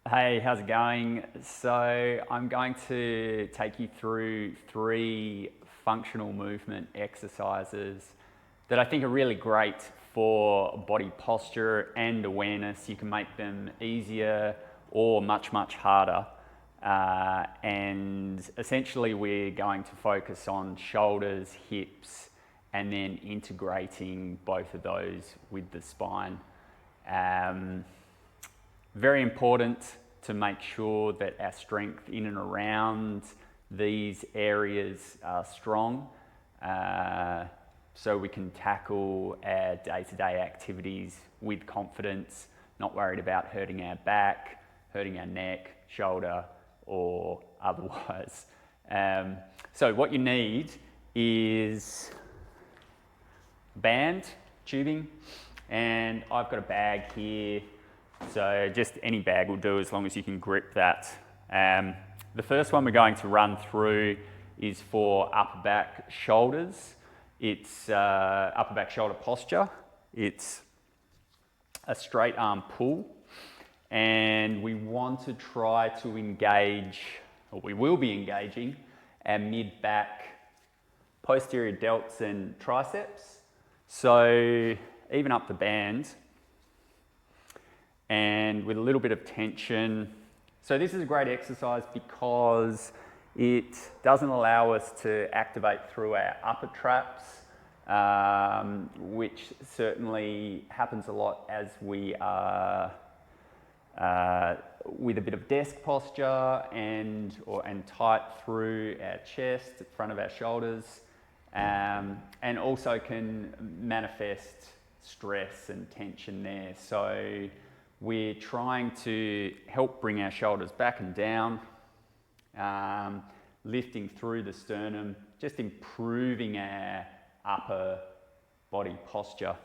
Hey, how's it going? So I'm going to take you through 3 functional movement exercises that I think are really great for body posture and awareness. You can make them easier or much harder. And essentially we're going to focus on shoulders, hips, and then integrating both of those with the spine. Very important to make sure that our strength in and around these areas are strong, so we can tackle our day-to-day activities with confidence, not worried about hurting our back, hurting our neck, shoulder, or otherwise. So what you need is band, tubing, and I've got a bag here. So just any bag will do as long as you can grip that. The first one we're going to run through is for upper back shoulders. It's upper back shoulder posture. It's a straight arm pull, and we want to try to engage, or we will be engaging, our mid back, posterior delts and triceps. So even up the band, and with a little bit of tension. So this is a great exercise because it doesn't allow us to activate through our upper traps, which certainly happens a lot as we are with a bit of desk posture and tight through our chest, front of our shoulders, and also can manifest stress and tension there. So we're trying to help bring our shoulders back and down, lifting through the sternum, just improving our upper body posture.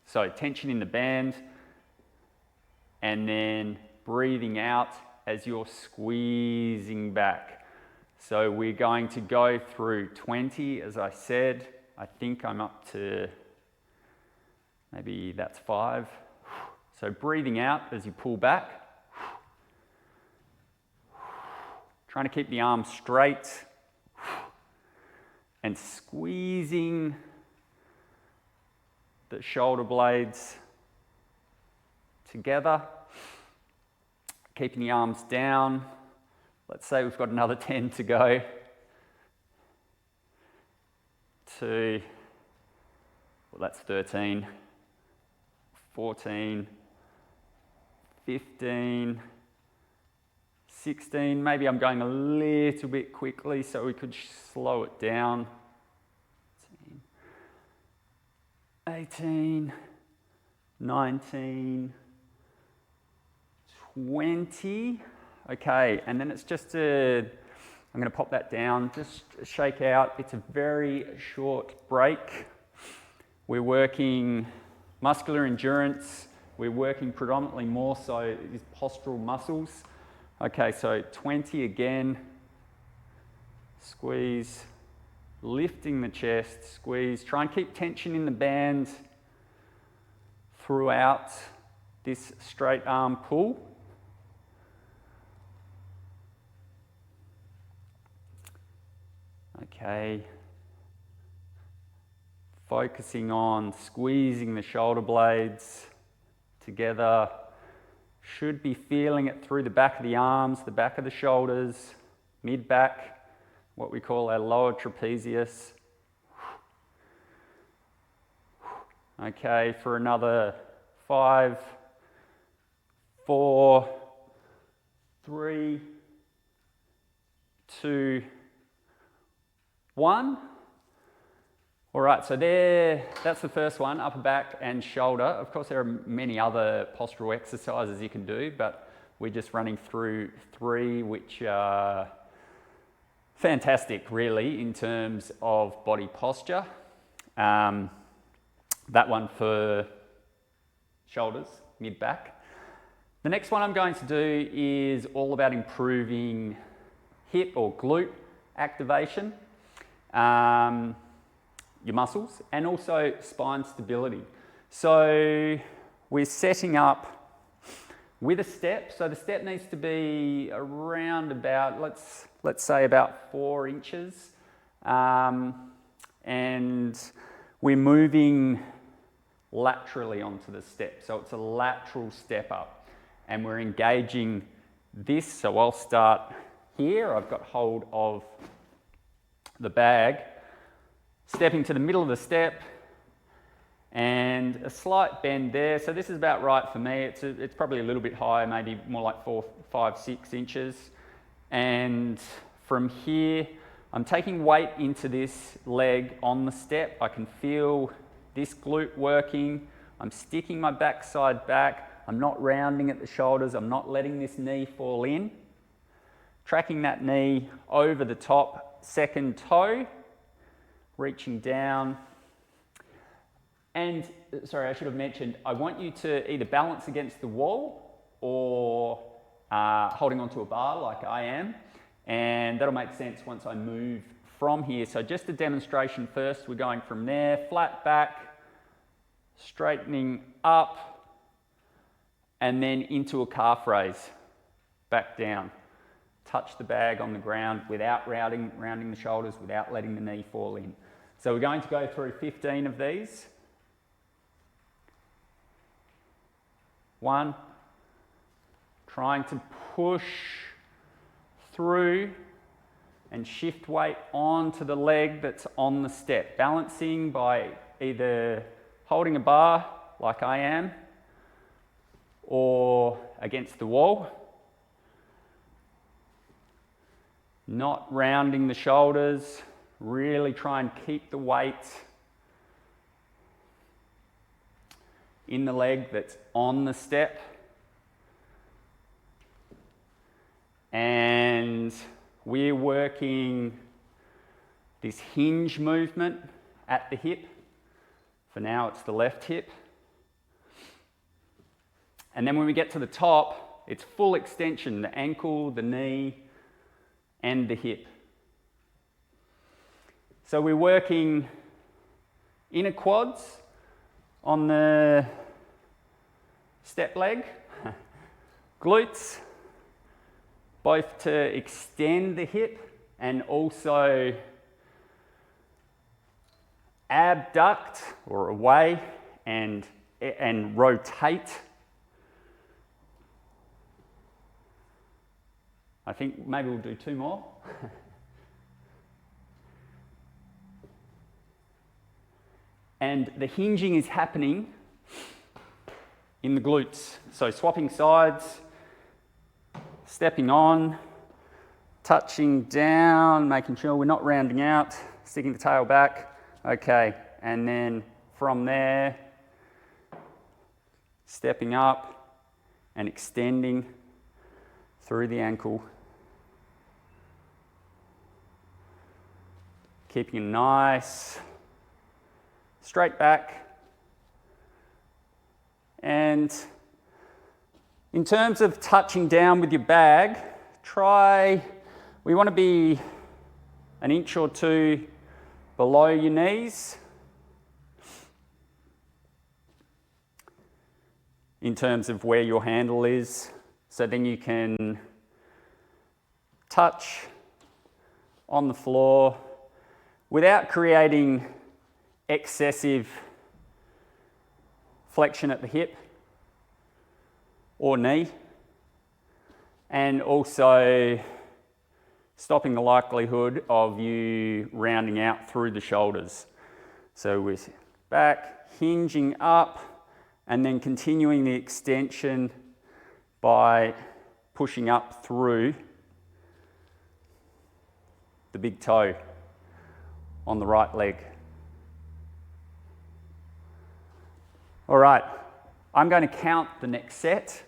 So tension in the band, and then breathing out as you're squeezing back. So we're going to go through 20, as I said. I think I'm up to, maybe that's 5. So breathing out as you pull back. Trying to keep the arms straight and squeezing the shoulder blades together. Keeping the arms down. Let's say we've got another 10 to go. 2, well, that's 13, 14, 15, 16, maybe I'm going a little bit quickly, so we could slow it down. 18, 19, 20. Okay, and then it's just I'm going to pop that down, just shake out. It's a very short break. We're working muscular endurance. We're working predominantly more so these postural muscles. Okay, so 20 again. Squeeze, lifting the chest, squeeze. Try and keep tension in the band throughout this straight arm pull. Okay. Focusing on squeezing the shoulder blades together. Should be feeling it through the back of the arms, the back of the shoulders, mid-back, what we call our lower trapezius. Okay, for another 5, 4, 3, 2, 1. All right, so that's the first one, upper back and shoulder. Of course, there are many other postural exercises you can do, but we're just running through 3, which are fantastic, really, in terms of body posture. That one for shoulders, mid-back. The next one I'm going to do is all about improving hip or glute activation. Your muscles, and also spine stability. So we're setting up with a step. So the step needs to be around about, let's say about 4 inches. And we're moving laterally onto the step. So it's a lateral step up. And we're engaging this. So I'll start here. I've got hold of the bag, stepping to the middle of the step, and a slight bend there. So this is about right for me. It's probably a little bit higher, maybe more like 4, 5, 6 inches. And from here, I'm taking weight into this leg on the step. I can feel this glute working. I'm sticking my backside back. I'm not rounding at the shoulders. I'm not letting this knee fall in. Tracking that knee over the top, second toe, reaching down. And, sorry, I should have mentioned, I want you to either balance against the wall or holding onto a bar like I am. And that'll make sense once I move from here. So just a demonstration first, we're going from there, flat back, straightening up, and then into a calf raise, back down. Touch the bag on the ground without rounding the shoulders, without letting the knee fall in. So we're going to go through 15 of these. 1, trying to push through and shift weight onto the leg that's on the step. Balancing by either holding a bar like I am or against the wall. Not rounding the shoulders, really try and keep the weight in the leg that's on the step. And we're working this hinge movement at the hip. For now, it's the left hip. And then when we get to the top, it's full extension, the ankle, the knee, and the hip. So we're working inner quads on the step leg, glutes, both to extend the hip and also abduct or away and rotate. I think maybe we'll do 2 more. And the hinging is happening in the glutes. So swapping sides, stepping on, touching down, making sure we're not rounding out, sticking the tail back. Okay, and then from there, stepping up and extending through the ankle. Keeping a nice straight back. And in terms of touching down with your bag, we want to be 1 inch or 2 below your knees in terms of where your handle is. So then you can touch on the floor without creating excessive flexion at the hip or knee, and also stopping the likelihood of you rounding out through the shoulders. So we're back, hinging up, and then continuing the extension by pushing up through the big toe on the right leg. All right, I'm going to count the next set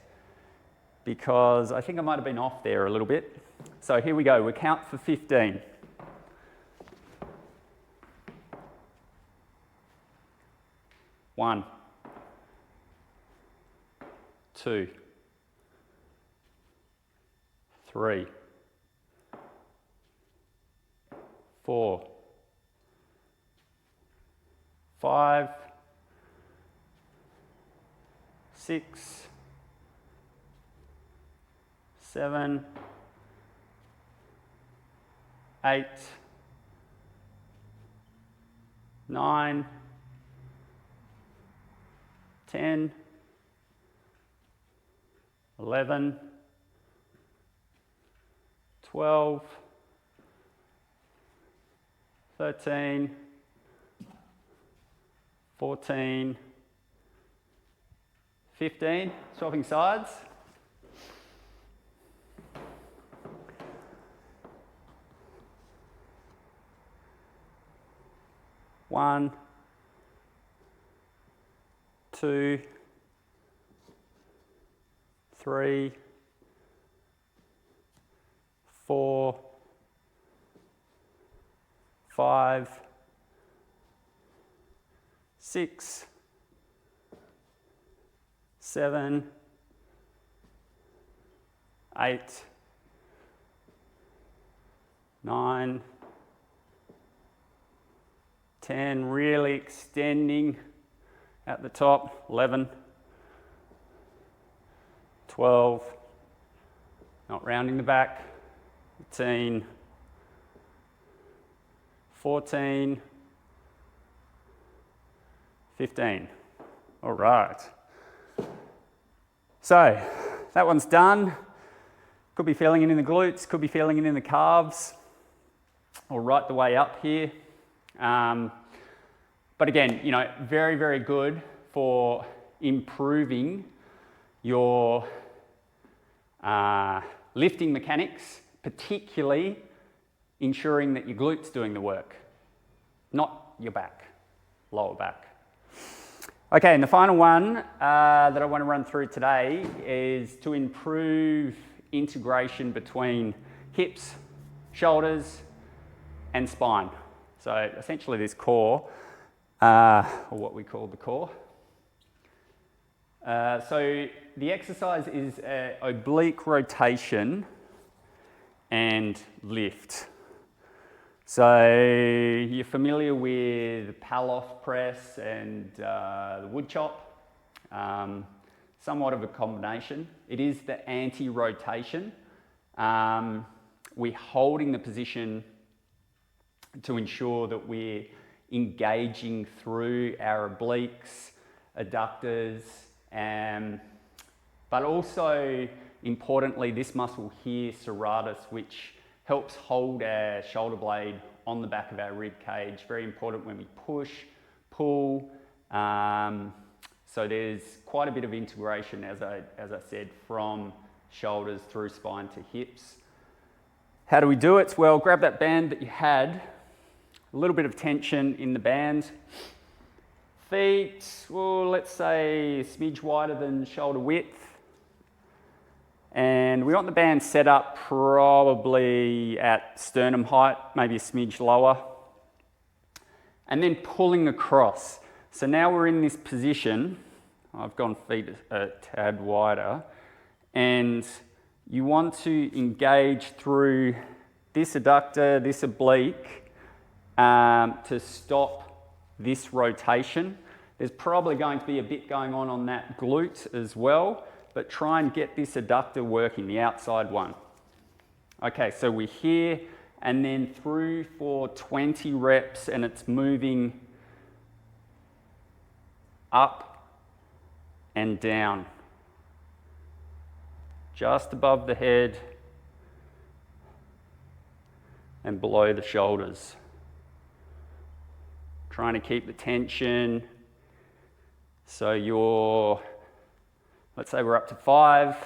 because I think I might have been off there a little bit. So here we go, we count for 15. 1, 2, 3, 4, 5, 6, 7, 8, 9, 10, 11, 12, 13, 14, 15, swapping sides. One, 2, 3, 4, 5, 6, 7, 8, 9, 10, really extending at the top, 11, 12, not rounding the back, 13, 14, 15. All right. So that one's done. Could be feeling it in the glutes, could be feeling it in the calves, or right the way up here. But again, you know, very, very good for improving your lifting mechanics, particularly ensuring that your glutes doing the work, not your back, lower back. Okay, and the final one that I want to run through today is to improve integration between hips, shoulders, and spine. So essentially this core, or what we call the core. So the exercise is oblique rotation and lift. So you're familiar with Pallof press and the wood chop, somewhat of a combination. It is the anti-rotation. We're holding the position to ensure that we're engaging through our obliques, adductors, but also importantly this muscle here, serratus, which helps hold our shoulder blade on the back of our rib cage. Very important when we push, pull. So there's quite a bit of integration, as I said, from shoulders through spine to hips. How do we do it? Well, grab that band that you had, a little bit of tension in the band. Feet, well, let's say a smidge wider than shoulder width. And we want the band set up probably at sternum height, maybe a smidge lower. And then pulling across. So now we're in this position. I've gone feet a tad wider. And you want to engage through this adductor, this oblique, to stop this rotation. There's probably going to be a bit going on that glute as well, but try and get this adductor working, the outside one. Okay, so we're here and then through for 20 reps, and it's moving up and down. Just above the head and below the shoulders. Trying to keep the tension. So let's say we're up to 5.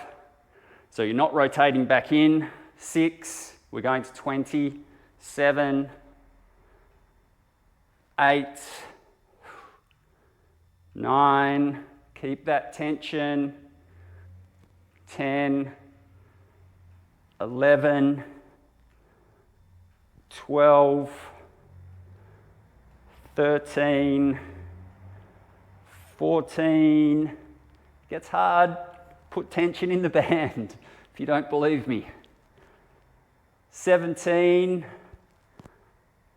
So you're not rotating back in. 6, we're going to 20, 7, 8, 9, keep that tension. 10, 11, 12, 13, 14, gets hard, put tension in the band if you don't believe me. 17,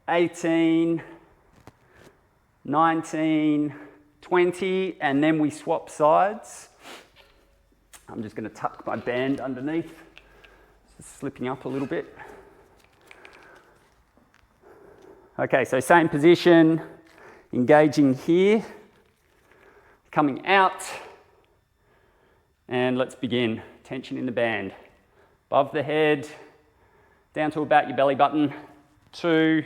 18, 19, 20, and then we swap sides. I'm just going to tuck my band underneath Just slipping up a little bit. Okay, so same position, engaging here, coming out, and let's begin. Tension in the band. Above the head, down to about your belly button. 2,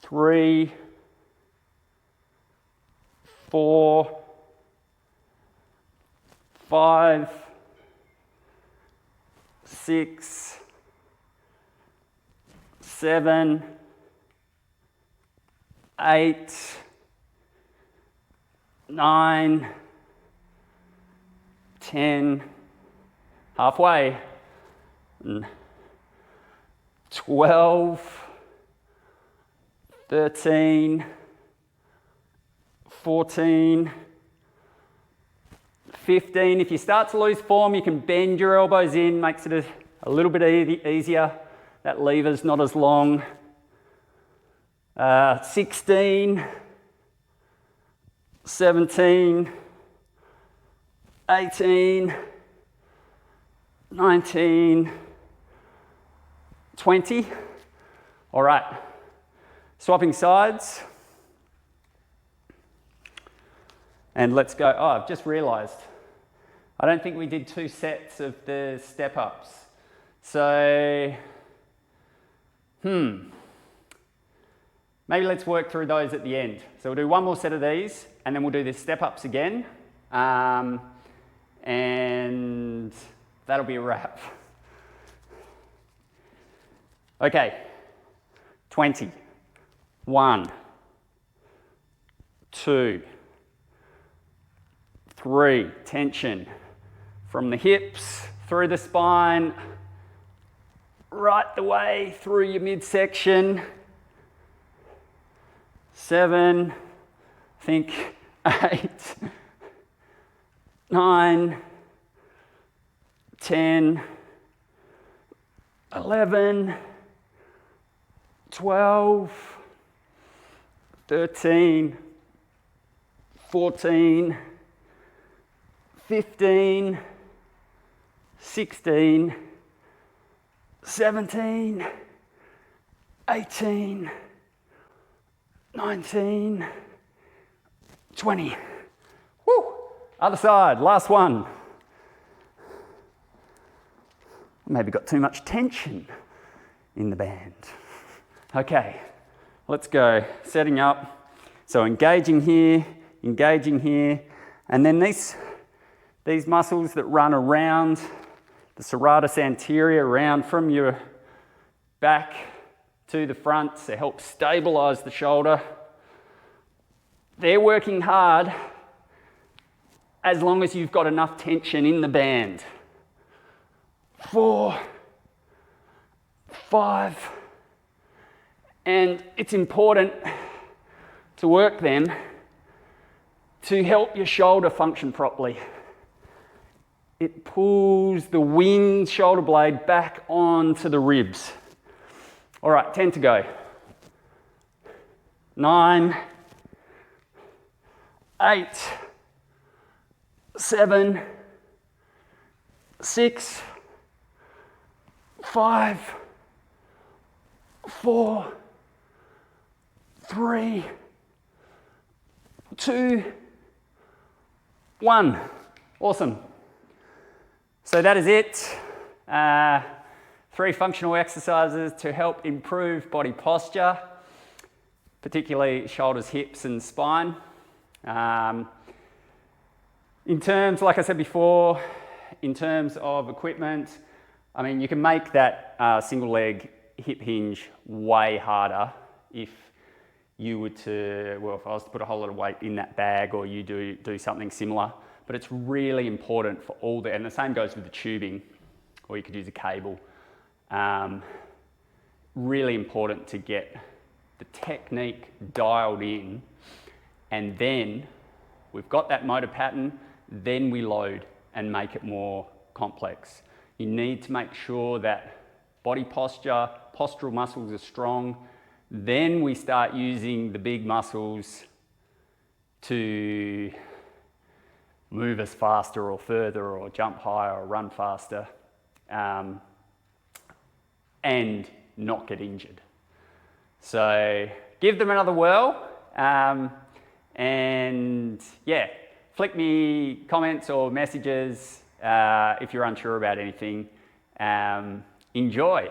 3, 4, 5, 6, 7, 8, 9, 10, halfway, 12, 13, 14, 15. If you start to lose form, you can bend your elbows in, makes it a little bit easier. That lever's not as long. 16, 17, 18, 19, 20. All right, swapping sides. And let's go. Oh, I've just realized, I don't think we did 2 sets of the step-ups. So, maybe let's work through those at the end. So we'll do 1 more set of these, and then we'll do the step-ups again. And that'll be a wrap. Okay, 20. 1, 2, 3, tension from the hips, through the spine, right the way through your midsection. 7, think 8, 9, 10, 11, 12, 13, 14, 15, 16, 17, 18, 19, 20. Woo! Other side, last one. Maybe got too much tension in the band. Okay, let's go. Setting up. So engaging here, and then these muscles that run around the serratus anterior, around from your back to the front to help stabilize the shoulder. They're working hard as long as you've got enough tension in the band. 4, 5, and it's important to work them to help your shoulder function properly. It pulls the winged shoulder blade back onto the ribs. All right, 10 to go. 9, 8, 7, 6, 5, 4, 3, 2, 1. Awesome. So that is it. 3 functional exercises to help improve body posture, particularly shoulders, hips, and spine. In terms, like I said before, in terms of equipment, I mean, you can make that single leg hip hinge way harder if you were to, well, if I was to put a whole lot of weight in that bag, or you do something similar. But it's really important for all and the same goes with the tubing, or you could use a cable. Really important to get the technique dialed in, and then we've got that motor pattern, then we load and make it more complex. You need to make sure that body posture, postural muscles are strong. Then we start using the big muscles to move us faster or further or jump higher or run faster. and not get injured. So give them another whirl, and yeah, flick me comments or messages if you're unsure about anything. Enjoy.